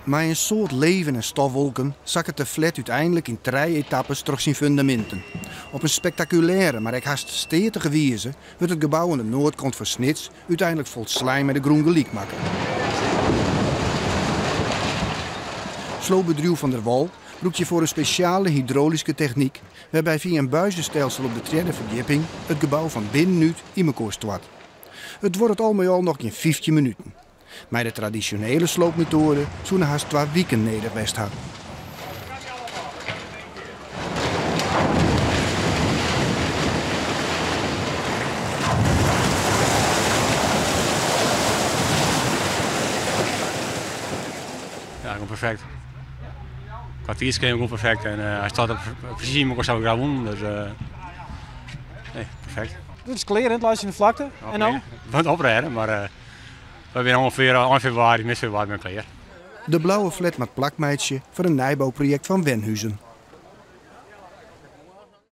Maar een soort leven en stofwolken zakken de flat uiteindelijk in 3 etappes terug zijn fundamenten. Op een spectaculaire, maar ik haast stetige wijze wordt het gebouw aan de noordkant van Snits uiteindelijk vol slijm met de groen geliek maken. Sloopbedrijf Van der Wal roept je voor een speciale hydraulische techniek waarbij via een buizenstelsel op de derde verdieping het gebouw van binnenuit in elkaar stort. Het wordt het al met al nog in 15 minuten. Maar de traditionele sloopmethode zou haast 2 weken nederwest hadden. Ja, gewoon perfect. Kwartier ging gewoon perfect en hij staat er precies in elkaar zo grauw, dus nee, perfect. Dit is clear, het luistert in de vlakte. En dan? We gaan oprijden, maar we zijn ongeveer 1 februari, mis februari ben klaar. De blauwe flat met plakmeidje voor een nijbouwproject van Wenhuizen.